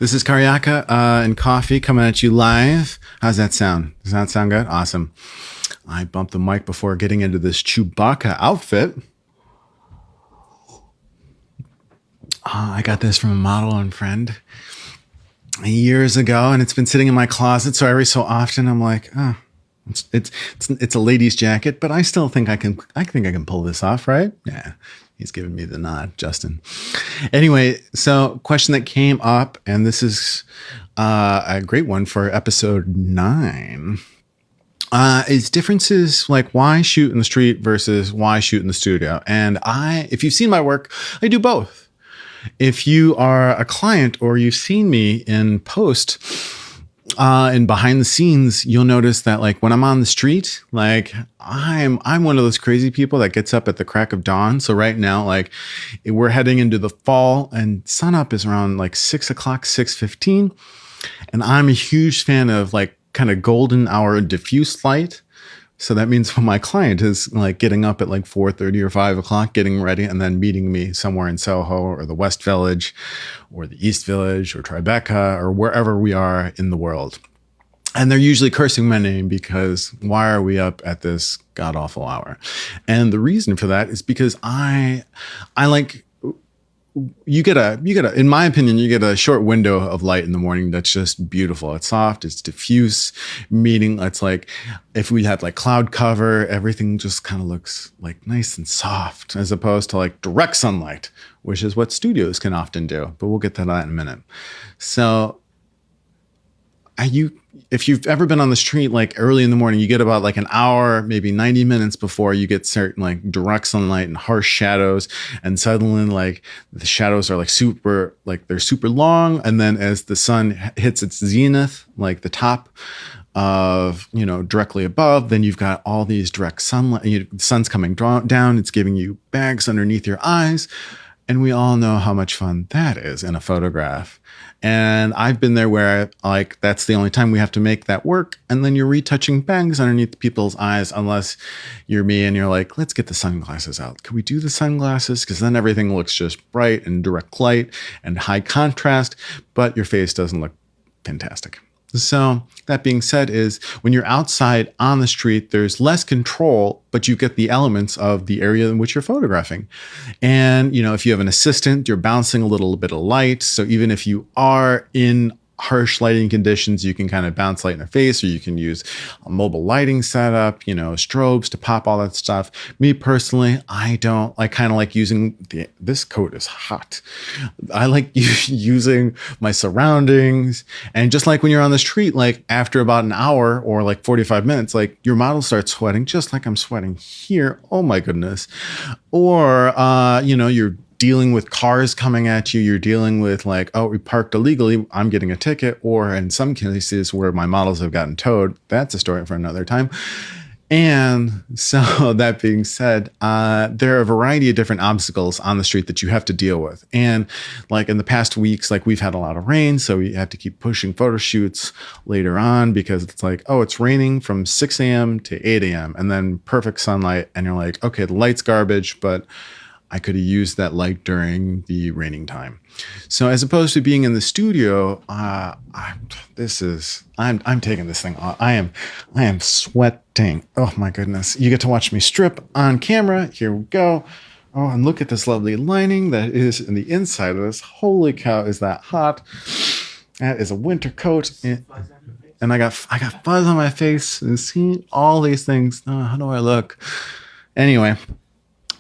This is Karjaka and Coffee coming at you live. How's that sound? Does that sound good? Awesome. I bumped the mic before getting into this Chewbacca outfit. I got this from a model and friend years ago, and it's been sitting in my closet. So every so often, I'm like, oh, it's a lady's jacket, but I still think I can pull this off, right? Yeah. He's giving me the nod, Justin. Anyway, so question that came up, and this is a great one for episode 9, is differences like why shoot in the street versus why shoot in the studio. And if you've seen my work, I do both. If you are a client or you've seen me in post, and behind the scenes, you'll notice that like when I'm on the street, like I'm one of those crazy people that gets up at the crack of dawn. So right now, like we're heading into the fall and sunup is around like 6 o'clock, 6:15. And I'm a huge fan of like kind of golden hour diffuse light. So that means when my client is like getting up at like 4:30 or 5 o'clock, getting ready and then meeting me somewhere in Soho or the West Village or the East Village or Tribeca or wherever we are in the world. And they're usually cursing my name because why are we up at this god awful hour? And the reason for that is because I like, you get a, in my opinion, you get a short window of light in the morning that's just beautiful. It's soft, it's diffuse, meaning it's like if we had like cloud cover, everything just kind of looks like nice and soft as opposed to like direct sunlight, which is what studios can often do. But we'll get to that in a minute. So if you've ever been on the street like early in the morning, you get about like an hour, maybe 90 minutes before you get certain like direct sunlight and harsh shadows. And suddenly like the shadows are like they're super long. And then as the sun hits its zenith, like the top of, directly above, then you've got all these direct sunlight, the sun's coming down. It's giving you bags underneath your eyes. And we all know how much fun that is in a photograph. And I've been there where like that's the only time we have to make that work. And then you're retouching bangs underneath people's eyes unless you're me and you're like, let's get the sunglasses out. Can we do the sunglasses? Because then everything looks just bright and direct light and high contrast, but your face doesn't look fantastic. So that being said is when you're outside on the street, there's less control, but you get the elements of the area in which you're photographing. And, if you have an assistant, you're bouncing a little bit of light. So even if you are in harsh lighting conditions, you can kind of bounce light in the face, or you can use a mobile lighting setup, strobes to pop all that stuff. Me personally, I kind of like using this coat is hot. I like using my surroundings. And just like when you're on the street, like after about an hour or like 45 minutes, like your model starts sweating just like I'm sweating here. Oh my goodness. Or, you're dealing with cars coming at you. You're dealing with like, oh, we parked illegally, I'm getting a ticket. Or in some cases where my models have gotten towed, that's a story for another time. And so that being said, there are a variety of different obstacles on the street that you have to deal with. And like in the past weeks, like we've had a lot of rain. So we have to keep pushing photo shoots later on because it's like, oh, it's raining from 6 a.m. to 8 a.m. and then perfect sunlight. And you're like, okay, the light's garbage, but I could have used that light during the raining time. So as opposed to being in the studio, I'm taking this thing off. I am sweating. Oh my goodness. You get to watch me strip on camera. Here we go. Oh, and look at this lovely lining that is in the inside of this. Holy cow, is that hot? That is a winter coat. And I got fuzz on my face and see all these things. Oh, how do I look? Anyway.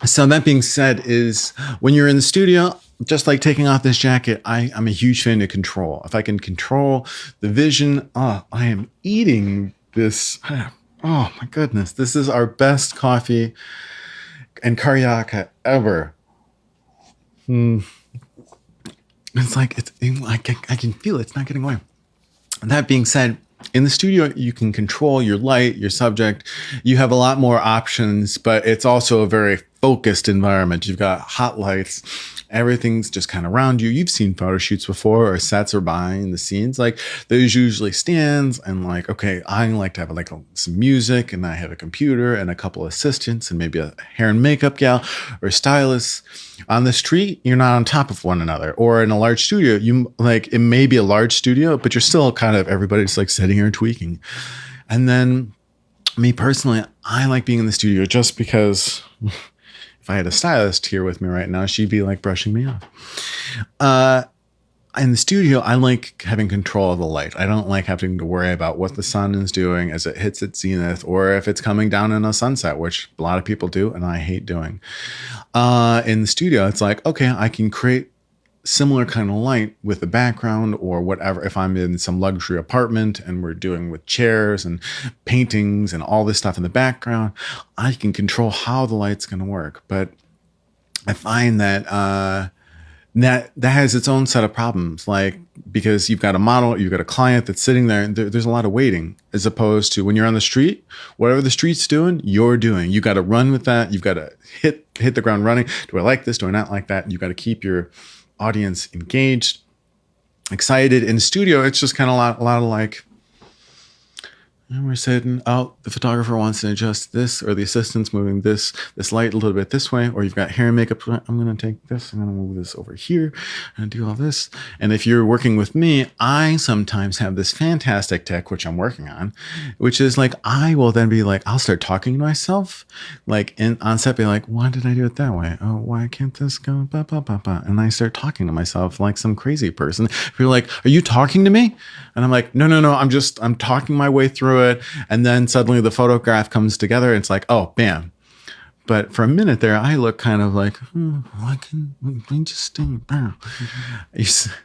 So that being said is when you're in the studio, just like taking off this jacket, I'm a huge fan of control. If I can control the vision, I am eating this. Oh my goodness. This is our best coffee and Karjaka ever. It's like, I can feel it. It's not getting away. That being said, in the studio, you can control your light, your subject. You have a lot more options, but it's also a very focused environment. You've got hot lights. Everything's just kind of around you. You've seen photo shoots before or sets or behind the scenes. Like there's usually stands and like, okay, I like to have like some music and I have a computer and a couple assistants and maybe a hair and makeup gal or stylist. On the street, you're not on top of one another. Or in a large studio, you like, it may be a large studio, but you're still kind of, everybody's like sitting here and tweaking. And then me personally, I like being in the studio just because if I had a stylist here with me right now, she'd be like brushing me off. In the studio, I like having control of the light. I don't like having to worry about what the sun is doing as it hits its zenith or if it's coming down in a sunset, which a lot of people do and I hate doing. In the studio, it's like, okay, I can create similar kind of light with the background or whatever. If I'm in some luxury apartment and we're doing with chairs and paintings and all this stuff in the background, I can control how the light's going to work. But I find that that has its own set of problems, like because you've got a model, you've got a client that's sitting there and there's a lot of waiting, as opposed to when you're on the street, whatever the street's doing, you're doing. You got to run with that. You've got to hit the ground running. Do I like this? Do I not like that? You've got to keep your audience engaged, excited. In the studio, it's just kind of a lot of like, and we're sitting, oh, the photographer wants to adjust this, or the assistant's moving this light a little bit this way, or you've got hair and makeup. I'm going to take this, I'm going to move this over here and do all this. And if you're working with me, I sometimes have this fantastic tech, which I'm working on, which is like, I will then be like, I'll start talking to myself, like on set, be like, why did I do it that way? Oh, why can't this go? Bah, bah, bah, bah. And I start talking to myself like some crazy person. You're like, are you talking to me? And I'm like, no, I'm talking my way through it. And then suddenly the photograph comes together and it's like, oh, bam. But for a minute there, I look kind of like, why can I just stay?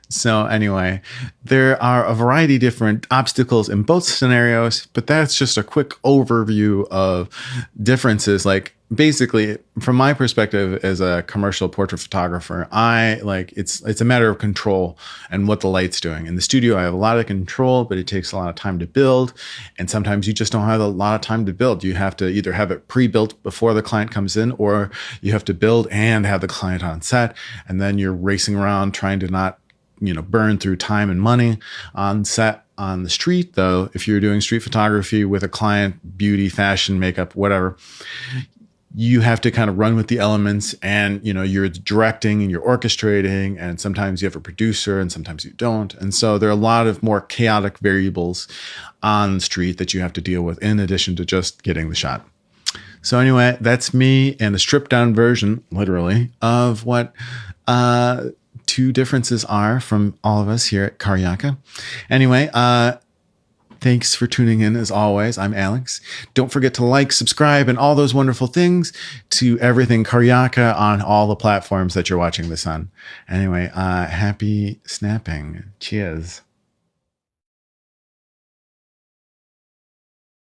So anyway, there are a variety of different obstacles in both scenarios, but that's just a quick overview of differences. Like basically, from my perspective as a commercial portrait photographer, I like it's a matter of control and what the light's doing. In the studio, I have a lot of control, but it takes a lot of time to build. And sometimes you just don't have a lot of time to build. You have to either have it pre-built before the client comes in, or you have to build and have the client on set. And then you're racing around trying to not, burn through time and money on set. On the street, though, if you're doing street photography with a client, beauty, fashion, makeup, whatever, you have to kind of run with the elements, and you're directing and you're orchestrating, and sometimes you have a producer and sometimes you don't. And so there are a lot of more chaotic variables on the street that you have to deal with in addition to just getting the shot. So anyway, that's me and a stripped down version, literally, of what two differences are from all of us here at Karjaka. Anyway, thanks for tuning in as always. I'm Alex. Don't forget to like, subscribe, and all those wonderful things to everything Karjaka on all the platforms that you're watching this on. Anyway, happy snapping. Cheers.